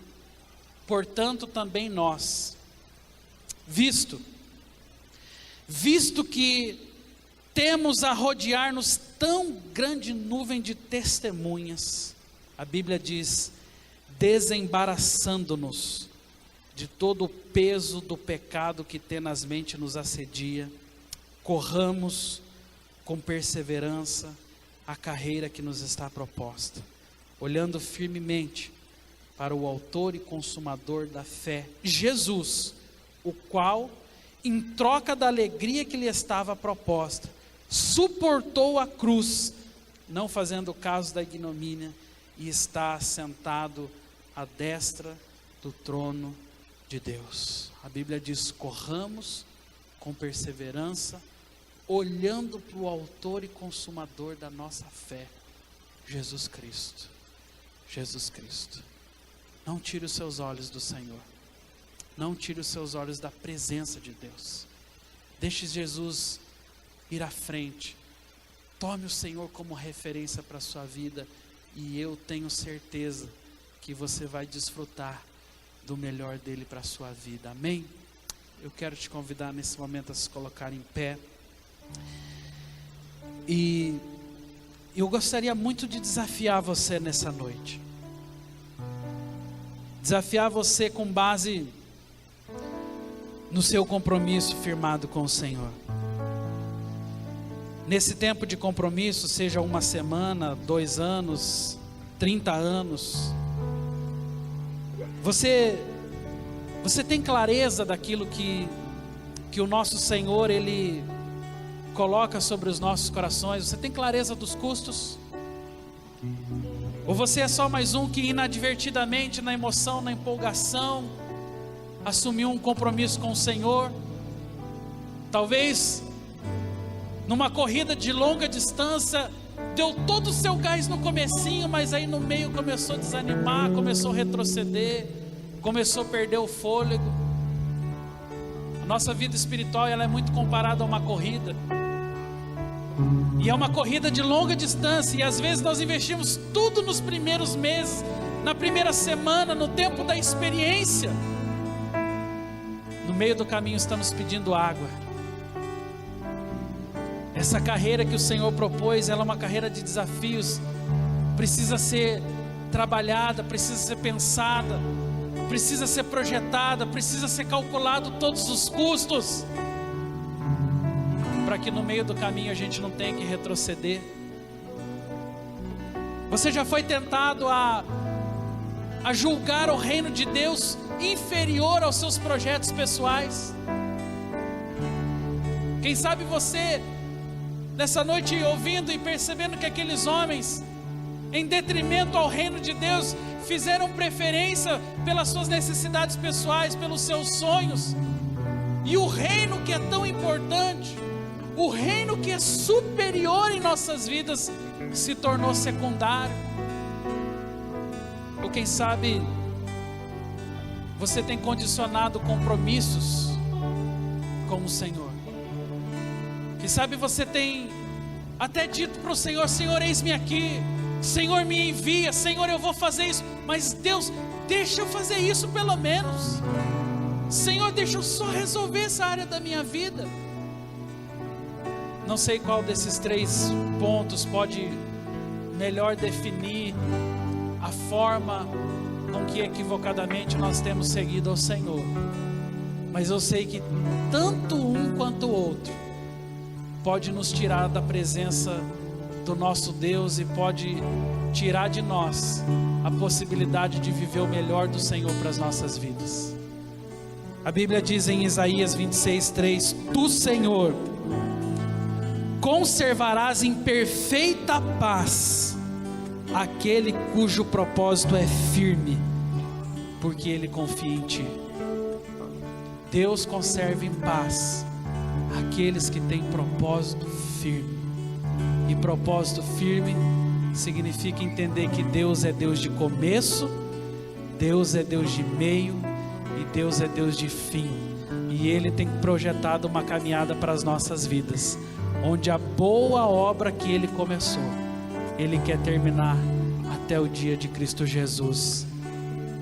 portanto também nós, visto que temos a rodear-nos tão grande nuvem de testemunhas, a Bíblia diz, desembaraçando-nos de todo o peso do pecado que tenazmente nos assedia, corramos com perseverança a carreira que nos está proposta, olhando firmemente para o autor e consumador da fé, Jesus, o qual, em troca da alegria que lhe estava proposta, suportou a cruz, não fazendo caso da ignomínia, e está sentado à destra do trono de Deus. A Bíblia diz: corramos com perseverança, olhando para o autor e consumador da nossa fé, Jesus Cristo. Jesus Cristo. Não tire os seus olhos do Senhor. Não tire os seus olhos da presença de Deus. Deixe Jesus ir à frente. Tome o Senhor como referência para a sua vida, e eu tenho certeza que você vai desfrutar do melhor dele para a sua vida. Amém? Eu quero te convidar nesse momento a se colocar em pé. E eu gostaria muito de desafiar você nessa noite. Desafiar você com base no seu compromisso firmado com o Senhor. Nesse tempo de compromisso, seja uma semana, 2 anos, 30 anos, você tem clareza daquilo que o nosso Senhor, Ele coloca sobre os nossos corações? Você tem clareza dos custos? Ou você é só mais um que inadvertidamente, na emoção, na empolgação, assumiu um compromisso com o Senhor? Talvez numa corrida de longa distância, deu todo o seu gás no comecinho, mas aí no meio começou a desanimar, começou a retroceder, começou a perder o fôlego. A nossa vida espiritual, ela é muito comparada a uma corrida, e é uma corrida de longa distância, e às vezes nós investimos tudo nos primeiros meses, na primeira semana, no tempo da experiência. No meio do caminho estamos pedindo água. Essa carreira que o Senhor propôs, ela é uma carreira de desafios, precisa ser trabalhada, precisa ser pensada, precisa ser projetada, precisa ser calculado todos os custos, para que no meio do caminho a gente não tenha que retroceder. Você já foi tentado a julgar o reino de Deus inferior aos seus projetos pessoais? Quem sabe você, nessa noite, ouvindo e percebendo que aqueles homens, em detrimento ao reino de Deus, fizeram preferência pelas suas necessidades pessoais, pelos seus sonhos, e o reino que é tão importante, o reino que é superior em nossas vidas, se tornou secundário. Ou quem sabe você tem condicionado compromissos com o Senhor. Quem sabe você tem até dito para o Senhor: Senhor, eis-me aqui, Senhor, me envia, Senhor, eu vou fazer isso, mas Deus, deixa eu fazer isso pelo menos, Senhor, deixa eu só resolver essa área da minha vida. Não sei qual desses 3 pontos pode melhor definir a forma com que equivocadamente nós temos seguido ao Senhor, mas eu sei que tanto um quanto o outro pode nos tirar da presença do nosso Deus e pode tirar de nós a possibilidade de viver o melhor do Senhor para as nossas vidas. A Bíblia diz em Isaías 26:3: Tu, Senhor, conservarás em perfeita paz aquele cujo propósito é firme, porque ele confia em Ti. Deus conserva em paz aqueles que têm propósito firme. E propósito firme significa entender que Deus é Deus de começo, Deus é Deus de meio e Deus é Deus de fim. E Ele tem projetado uma caminhada para as nossas vidas, onde a boa obra que Ele começou, Ele quer terminar até o dia de Cristo Jesus.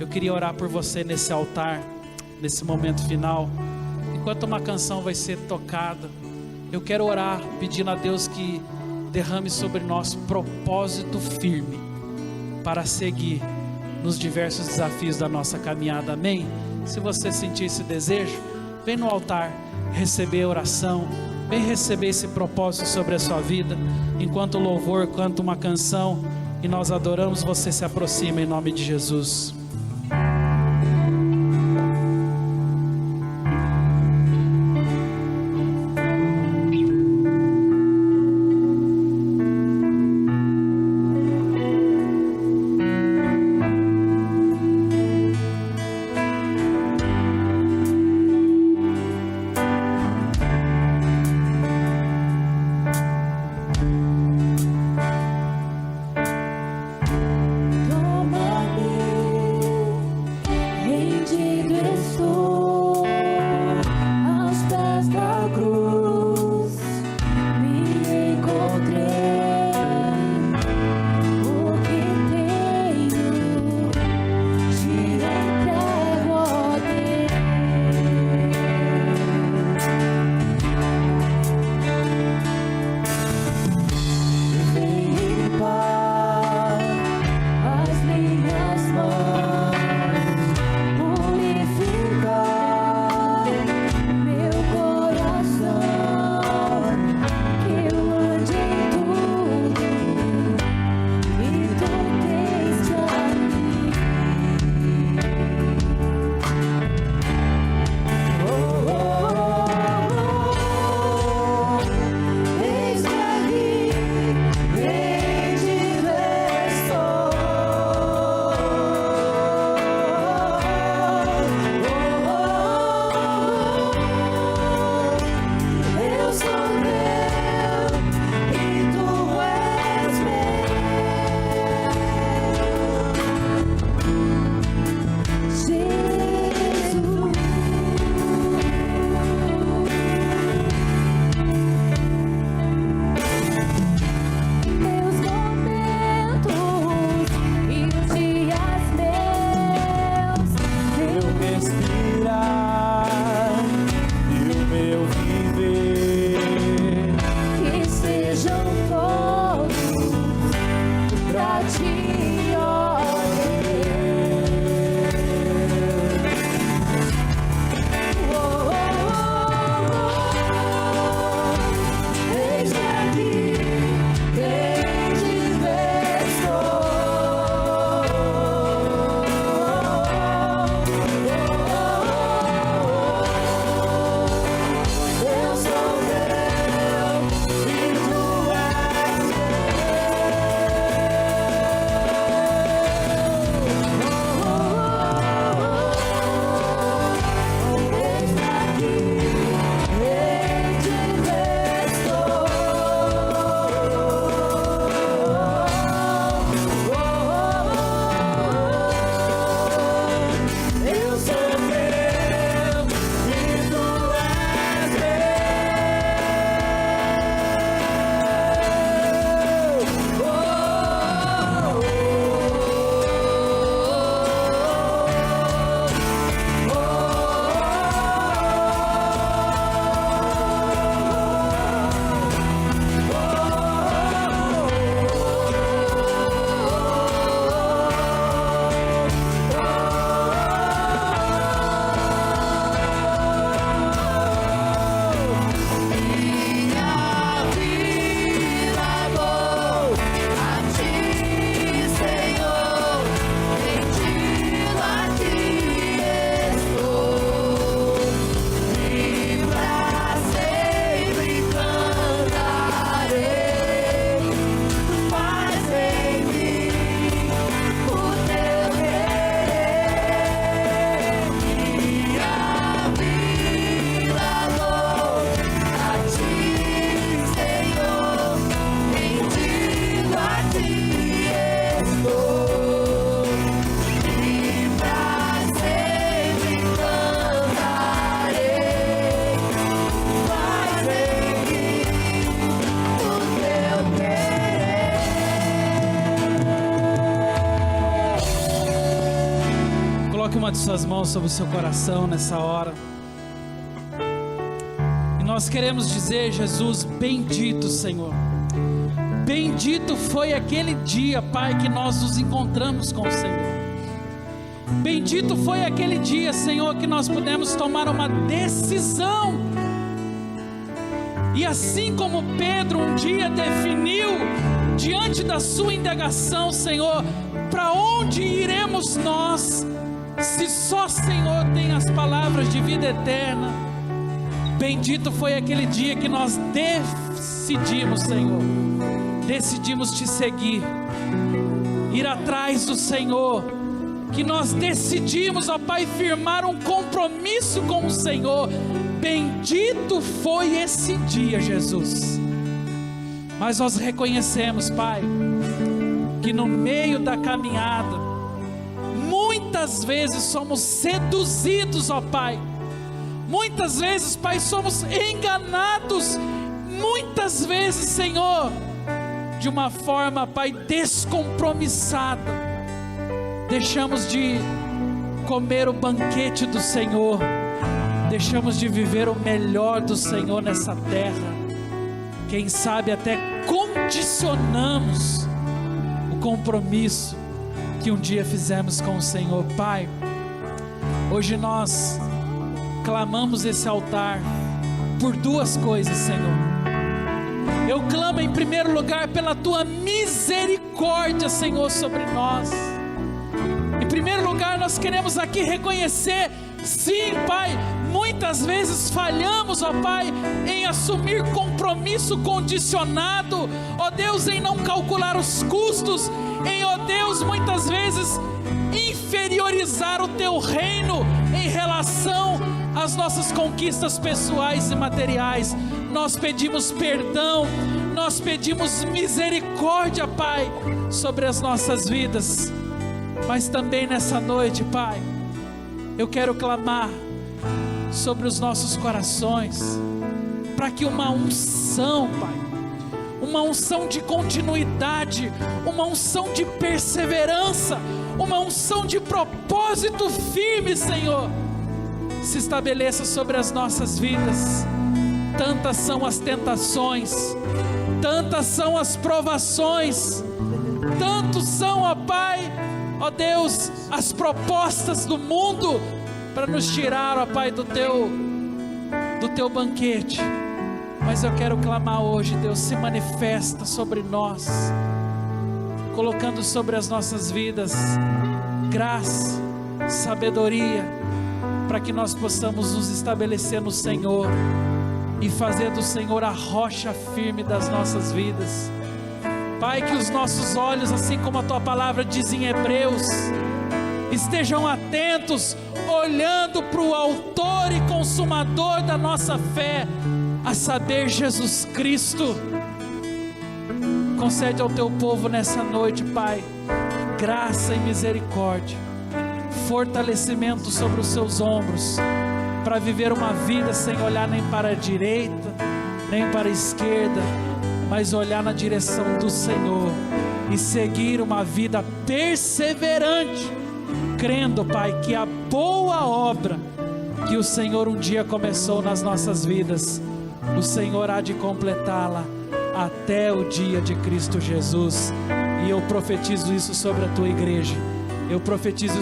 Eu queria orar por você nesse altar, nesse momento final. Enquanto uma canção vai ser tocada, eu quero orar pedindo a Deus que derrame sobre nós propósito firme para seguir nos diversos desafios da nossa caminhada. Amém? Se você sentir esse desejo, vem no altar receber a oração, vem receber esse propósito sobre a sua vida. Enquanto o louvor canta uma canção e nós adoramos, você se aproxima em nome de Jesus. uma de suas mãos sobre o seu coração nessa hora. E nós queremos dizer, Jesus, bendito Senhor. Bendito foi aquele dia, Pai, que nós nos encontramos com o Senhor. Bendito foi aquele dia, Senhor, que nós pudemos tomar uma decisão. E assim como Pedro um dia definiu, diante da sua indagação, Senhor, para onde iremos nós, se só Senhor tem as palavras de vida eterna? Bendito foi aquele dia que nós decidimos, Senhor, decidimos te seguir, ir atrás do Senhor, que nós decidimos, ó Pai, firmar um compromisso com o Senhor. Bendito foi esse dia, Jesus. Mas nós reconhecemos, Pai, que no meio da caminhada, muitas vezes somos seduzidos, ó Pai. Muitas vezes, Pai, somos enganados. Muitas vezes, Senhor, de uma forma, Pai, descompromissada, deixamos de comer o banquete do Senhor, deixamos de viver o melhor do Senhor nessa terra. Quem sabe até condicionamos o compromisso que um dia fizemos com o Senhor. Pai, hoje nós clamamos esse altar por duas coisas, Senhor. Eu clamo em primeiro lugar pela Tua misericórdia, Senhor, sobre nós. Em primeiro lugar, nós queremos aqui reconhecer, sim, Pai, muitas vezes falhamos, ó Pai, em assumir compromisso condicionado, ó Deus, em não calcular os custos, em, ó Deus, muitas vezes inferiorizar o Teu reino em relação às nossas conquistas pessoais e materiais. Nós pedimos perdão, nós pedimos misericórdia, Pai, sobre as nossas vidas. Mas também nessa noite, Pai, eu quero clamar sobre os nossos corações, para que uma unção, Pai, uma unção de continuidade, uma unção de perseverança, uma unção de propósito firme, Senhor, se estabeleça sobre as nossas vidas. Tantas são as tentações, tantas são as provações, tantos são, ó Pai, ó Deus, as propostas do mundo para nos tirar, ó Pai, do teu banquete. Mas eu quero clamar hoje, Deus, se manifesta sobre nós, colocando sobre as nossas vidas graça, sabedoria, para que nós possamos nos estabelecer no Senhor e fazer do Senhor a rocha firme das nossas vidas. Pai, que os nossos olhos, assim como a Tua palavra diz em Hebreus, estejam atentos, olhando para o autor e consumador da nossa fé, a saber, Jesus Cristo. Concede ao Teu povo nessa noite, Pai, graça e misericórdia, fortalecimento sobre os seus ombros, para viver uma vida sem olhar nem para a direita, nem para a esquerda, mas olhar na direção do Senhor e seguir uma vida perseverante, crendo, Pai, que a boa obra que o Senhor um dia começou nas nossas vidas, o Senhor há de completá-la até o dia de Cristo Jesus. E eu profetizo isso sobre a Tua igreja, eu profetizo